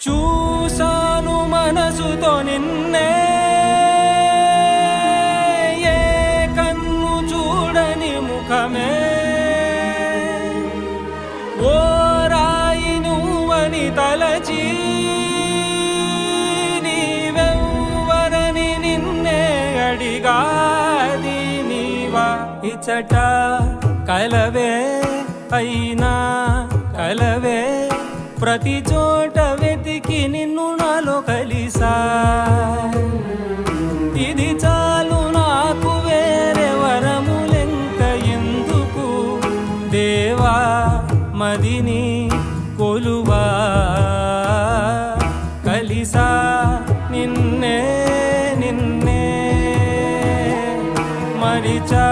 చూసాను మనసుతో నిన్నే, ఏ కన్ను చూడని ముఖమే, ఓ రాయి నువ్వని తలచి నీవెవ్వరని నిన్నే అడిగాది నీవా. ఇచ్చట కలవే అయినా కలవే, ప్రతి చోట వెతికి నిన్ను నాలో కలిసా. ఇది చాలు నాకు, వేరే వరములెంక ఎందుకు దేవా, మదిని కొలువా. కలిసా నిన్నే నిన్నే మరిచా